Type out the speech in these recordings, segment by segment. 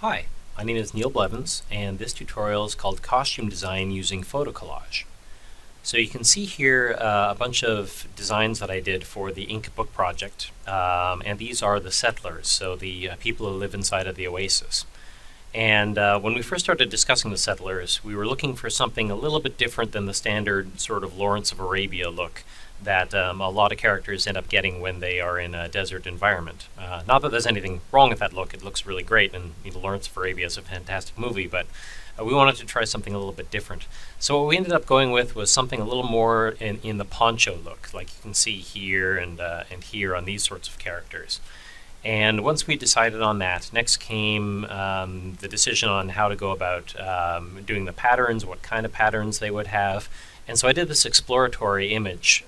Hi, my name is Neil Blevins, and this tutorial is called Costume Design using Photo Collage. So you can see here a bunch of designs that I did for the Ink Book project, and these are the settlers, so the people who live inside of the oasis. And when we first started discussing the settlers, we were looking for something a little bit different than the standard sort of Lawrence of Arabia look that a lot of characters end up getting when they are in a desert environment. Not that there's anything wrong with that look, it looks really great, and Lawrence of Arabia is a fantastic movie, but we wanted to try something a little bit different. So what we ended up going with was something a little more in the poncho look, like you can see here and here on these sorts of characters. And once we decided on that, next came the decision on how to go about doing the patterns, what kind of patterns they would have. And so I did this exploratory image.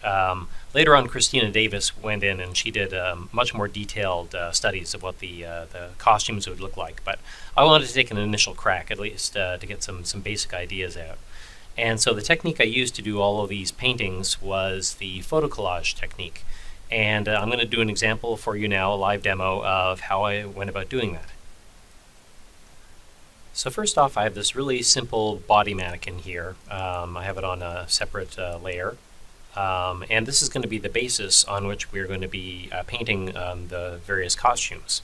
Later on, Christina Davis went in and she did much more detailed studies of what the costumes would look like. But I wanted to take an initial crack, at least to get some basic ideas out. And so the technique I used to do all of these paintings was the photo collage technique. And I'm going to do an example for you now, a live demo of how I went about doing that. So first off, I have this really simple body mannequin here. I have it on a separate layer. And this is going to be the basis on which we're going to be painting the various costumes.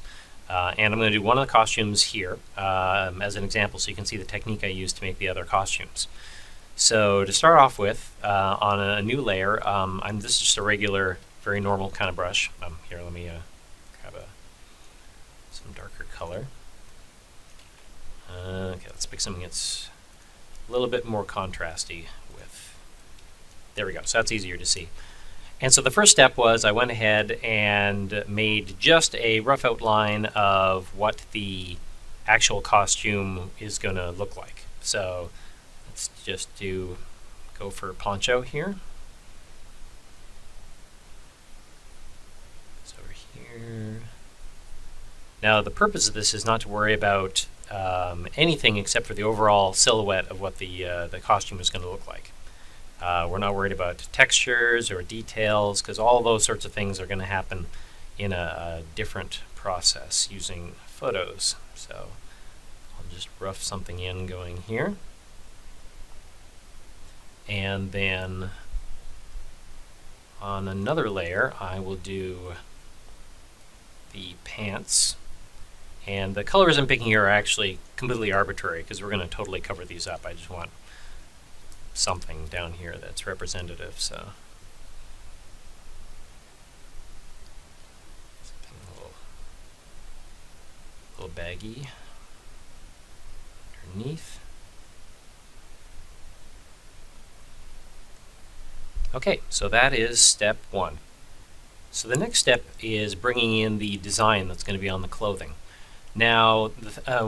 And I'm going to do one of the costumes here as an example so you can see the technique I used to make the other costumes. So to start off with, on a new layer, this is just a regular, very normal kind of brush. Here, let me grab some darker color. Okay, let's pick something that's a little bit more contrasty with. There we go, so that's easier to see. And so the first step was I went ahead and made just a rough outline of what the actual costume is going to look like. So let's just go for poncho here. It's over here. Now the purpose of this is not to worry about anything except for the overall silhouette of what the costume is going to look like. We're not worried about textures or details because all those sorts of things are going to happen in a different process using photos. So I'll just rough something in going here. And then on another layer I will do the pants. And the colors I'm picking here are actually completely arbitrary because we're going to totally cover these up. I just want something down here that's representative. So something a little baggy underneath. Okay, so that is step one. So the next step is bringing in the design that's going to be on the clothing. Now,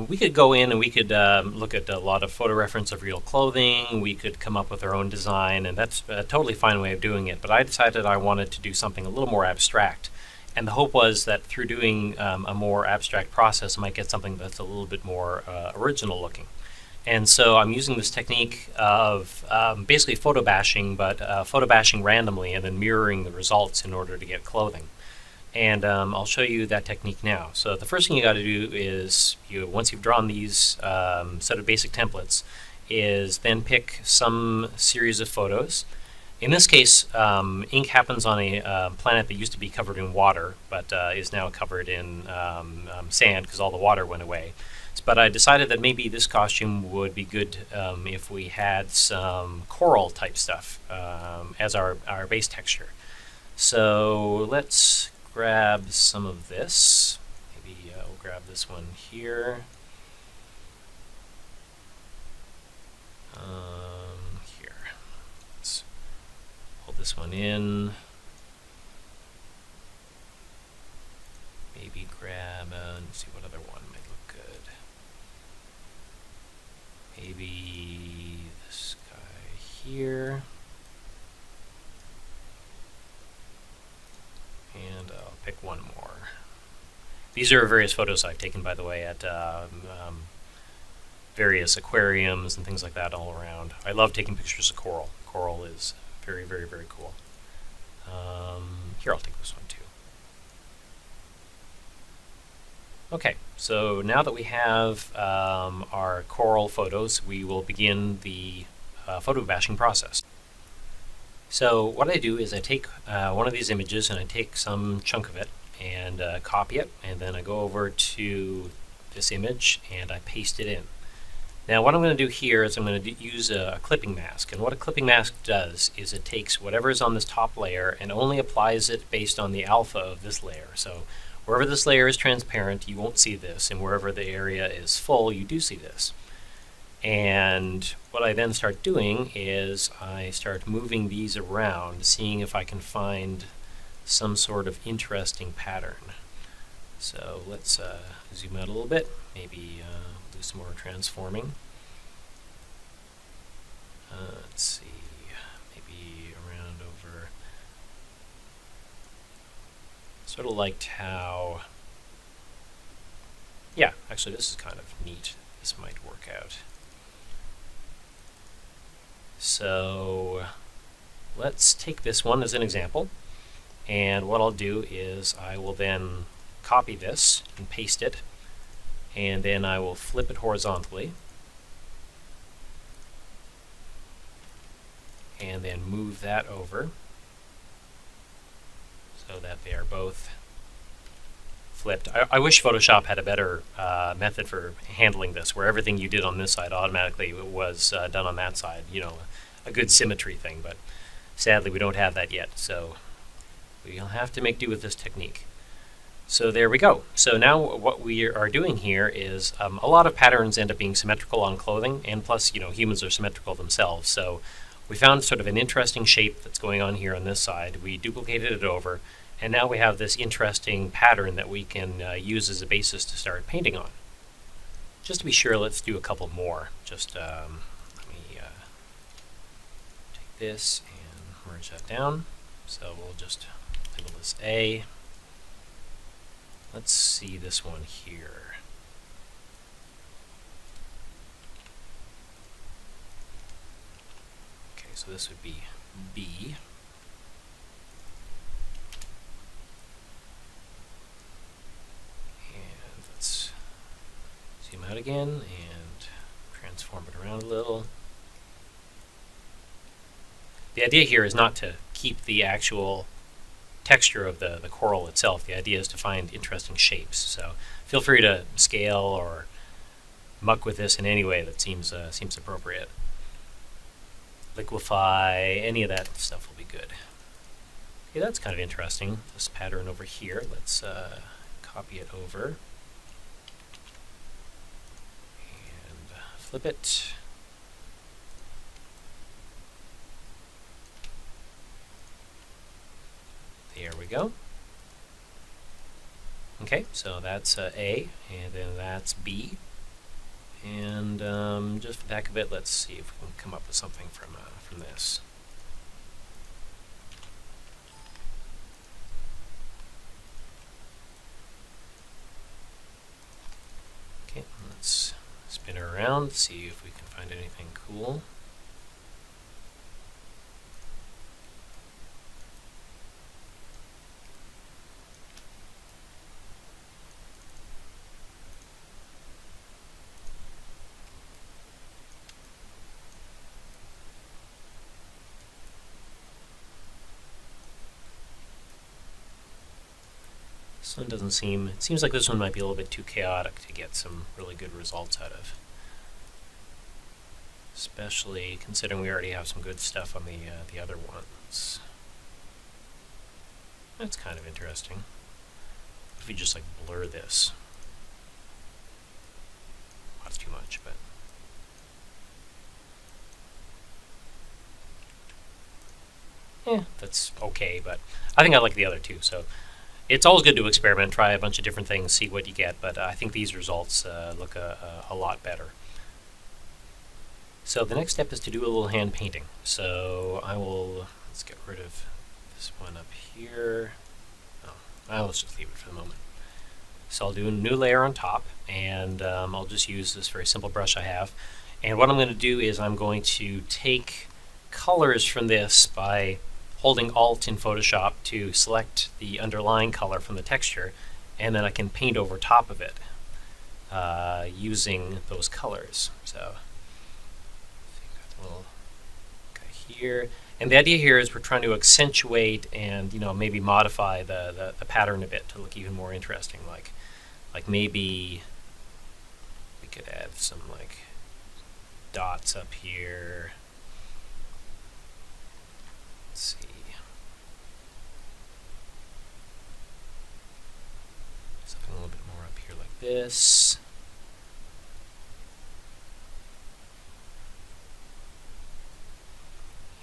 we could go in and we could look at a lot of photo reference of real clothing. We could come up with our own design, and that's a totally fine way of doing it. But I decided I wanted to do something a little more abstract. And the hope was that through doing a more abstract process, I might get something that's a little bit more original looking. And so I'm using this technique of basically photo bashing, but photo bashing randomly and then mirroring the results in order to get clothing. And I'll show you that technique now. So the first thing you got to do is, once you've drawn these set of basic templates, is then pick some series of photos. In this case, ink happens on a planet that used to be covered in water, but is now covered in sand because all the water went away. But I decided that maybe this costume would be good if we had some coral type stuff as our base texture. So let's grab some of this. Maybe we'll grab this one here. Here. Let's pull this one in. Maybe grab, let's see what other one might look good. Maybe this guy here. And I'll pick one more. These are various photos I've taken, by the way, at various aquariums and things like that all around. I love taking pictures of coral. Coral is very, very, very cool. Here, I'll take this one too. Okay, so now that we have our coral photos, we will begin the photo bashing process. So what I do is I take one of these images and I take some chunk of it and copy it, and then I go over to this image and I paste it in. Now what I'm going to do here is I'm going to use a clipping mask, and what a clipping mask does is it takes whatever is on this top layer and only applies it based on the alpha of this layer. So wherever this layer is transparent, you won't see this, and wherever the area is full, you do see this. And what I then start doing is I start moving these around, seeing if I can find some sort of interesting pattern. So let's zoom out a little bit, maybe do some more transforming. Let's see, maybe around over. Sort of liked how, yeah, actually this is kind of neat. This might work out. So let's take this one as an example, and what I'll do is I will then copy this and paste it, and then I will flip it horizontally and then move that over so that they are both flipped. I wish Photoshop had a better method for handling this, where everything you did on this side automatically was done on that side, you know, a good symmetry thing, but sadly we don't have that yet, so we'll have to make do with this technique. So there we go. So now what we are doing here is a lot of patterns end up being symmetrical on clothing, and plus, you know, humans are symmetrical themselves. So we found sort of an interesting shape that's going on here on this side. We duplicated it over, and now we have this interesting pattern that we can use as a basis to start painting on. Just to be sure, let's do a couple more. Just let me take this and merge that down. So we'll just label this A. Let's see this one here. Okay, so this would be B. And let's zoom out again and transform it around a little. The idea here is not to keep the actual texture of the coral itself. The idea is to find interesting shapes. So feel free to scale or muck with this in any way that seems appropriate. Liquefy, any of that stuff will be good. Okay, that's kind of interesting. This pattern over here, let's copy it over and flip it. There we go. Okay, so that's A, and then that's B. And just for the heck of it, let's see if we can come up with something from this. Okay, let's spin her around, see if we can find anything cool. This one doesn't seem, it seems like this one might be a little bit too chaotic to get some really good results out of. Especially considering we already have some good stuff on the other ones. That's kind of interesting. If we just like blur this. That's too much, but that's okay, but I think I like the other two, so it's always good to experiment, try a bunch of different things, see what you get, but I think these results look a lot better. So the next step is to do a little hand painting. So I will, let's get rid of this one up here. Oh, let's just leave it for the moment. So I'll do a new layer on top, and I'll just use this very simple brush I have. And what I'm going to do is I'm going to take colors from this by holding Alt in Photoshop to select the underlying color from the texture, and then I can paint over top of it using those colors. So got a little guy here, and the idea here is we're trying to accentuate and maybe modify the pattern a bit to look even more interesting. Like maybe we could add some like dots up here. Let's see. Something a little bit more up here like this.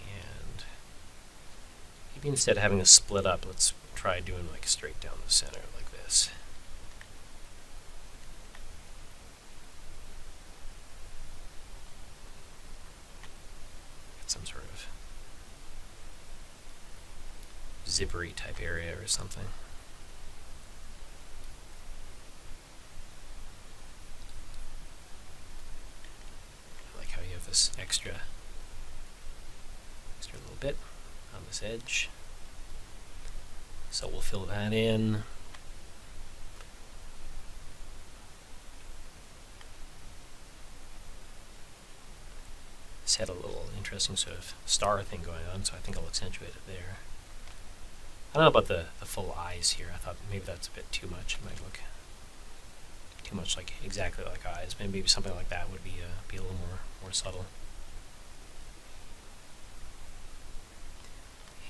And maybe instead of having a split up, let's try doing like straight down the center like this. Get some sort of zippery type area or something. I like how you have this extra little bit on this edge. So we'll fill that in. This had a little interesting sort of star thing going on, so I think I'll accentuate it there. I don't know about the full eyes here. I thought maybe that's a bit too much. It might look too much like exactly like eyes. Maybe something like that would be a little more subtle.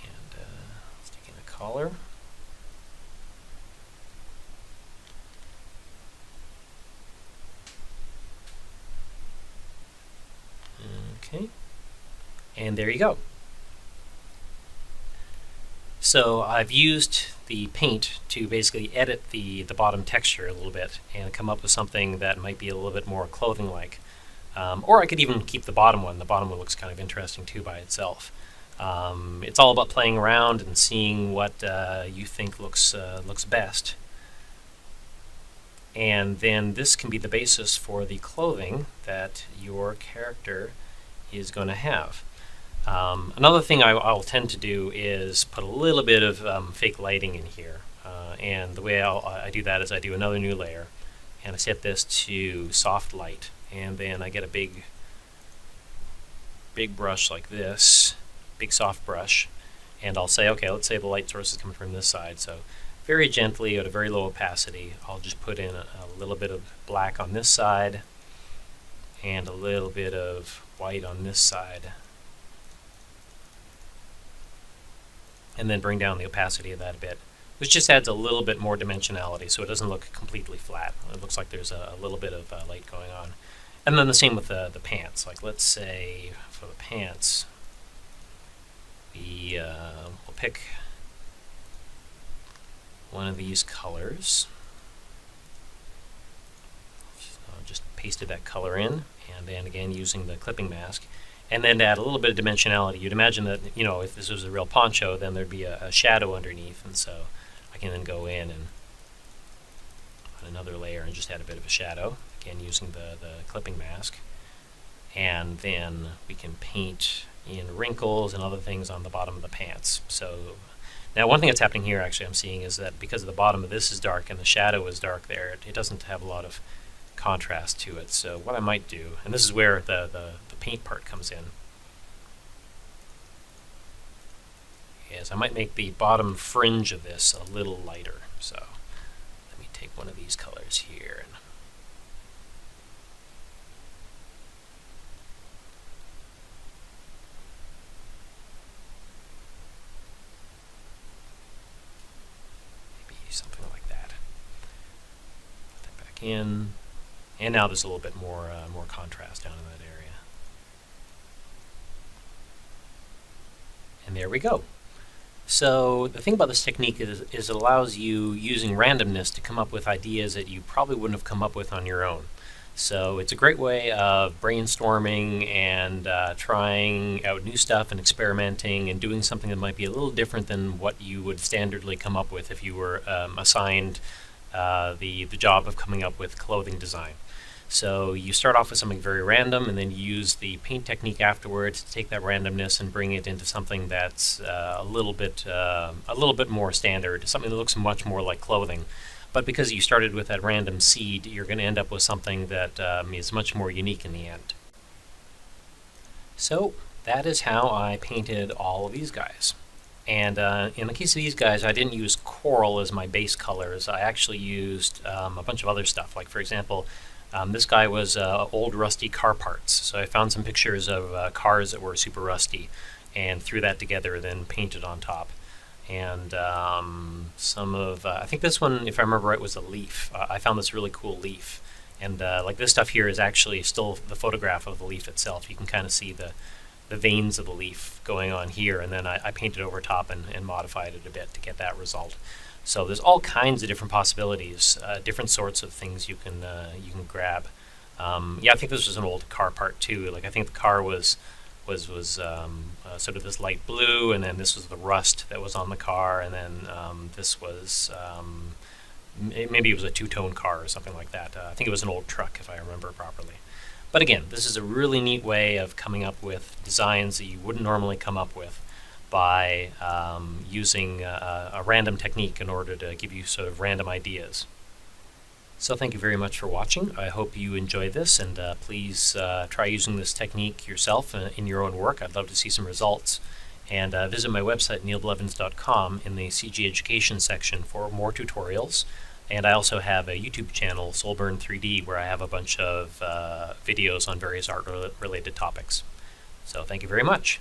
And let's take in a collar. Okay, and there you go. So I've used the paint to basically edit the bottom texture a little bit and come up with something that might be a little bit more clothing-like. Or I could even keep the bottom one. The bottom one looks kind of interesting too by itself. It's all about playing around and seeing what you think looks best. And then this can be the basis for the clothing that your character is going to have. Another thing I'll tend to do is put a little bit of fake lighting in here. And the way I do that is I do another new layer, and I set this to soft light. And then I get a big brush like this, big soft brush, and I'll say, okay, let's say the light source is coming from this side. So very gently at a very low opacity, I'll just put in a little bit of black on this side and a little bit of white on this side. And then bring down the opacity of that a bit, which just adds a little bit more dimensionality so it doesn't look completely flat. It looks like there's a little bit of light going on. And then the same with the pants. Like let's say for the pants, we'll pick one of these colors. So just pasted that color in, and then again using the clipping mask. And then to add a little bit of dimensionality, you'd imagine that, if this was a real poncho, then there'd be a shadow underneath, and so I can then go in and on another layer and just add a bit of a shadow, again using the clipping mask. And then we can paint in wrinkles and other things on the bottom of the pants. So now one thing that's happening here actually I'm seeing is that because the bottom of this is dark and the shadow is dark there, it doesn't have a lot of contrast to it. So what I might do, and this is where the paint part comes in, is I might make the bottom fringe of this a little lighter. So let me take one of these colors here and maybe something like that. Put that back in. And now there's a little bit more contrast down in that area. And there we go. So the thing about this technique is it allows you, using randomness, to come up with ideas that you probably wouldn't have come up with on your own. So it's a great way of brainstorming and trying out new stuff and experimenting and doing something that might be a little different than what you would standardly come up with if you were assigned the job of coming up with clothing design. So you start off with something very random, and then you use the paint technique afterwards to take that randomness and bring it into something that's a little bit more standard, something that looks much more like clothing. But because you started with that random seed, you're going to end up with something that is much more unique in the end. So that is how I painted all of these guys. And in the case of these guys, I didn't use coral as my base colors. I actually used a bunch of other stuff. Like, for example, this guy was old rusty car parts. So I found some pictures of cars that were super rusty and threw that together, then painted on top. And some of, I think this one, if I remember right, was a leaf. I found this really cool leaf. And like this stuff here is actually still the photograph of the leaf itself. You can kind of see the veins of the leaf going on here, and then I painted over top and modified it a bit to get that result. So there's all kinds of different possibilities, different sorts of things you can grab. Yeah, I think this was an old car part too. Like I think the car was sort of this light blue, and then this was the rust that was on the car, and then this was maybe it was a two-tone car or something like that. I think it was an old truck if I remember properly. But again, this is a really neat way of coming up with designs that you wouldn't normally come up with by using a random technique in order to give you sort of random ideas. So thank you very much for watching. I hope you enjoyed this, and please try using this technique yourself in your own work. I'd love to see some results. And visit my website, neilblevins.com, in the CG Education section for more tutorials. And I also have a YouTube channel, Soulburn3D, where I have a bunch of videos on various art-related topics. So thank you very much.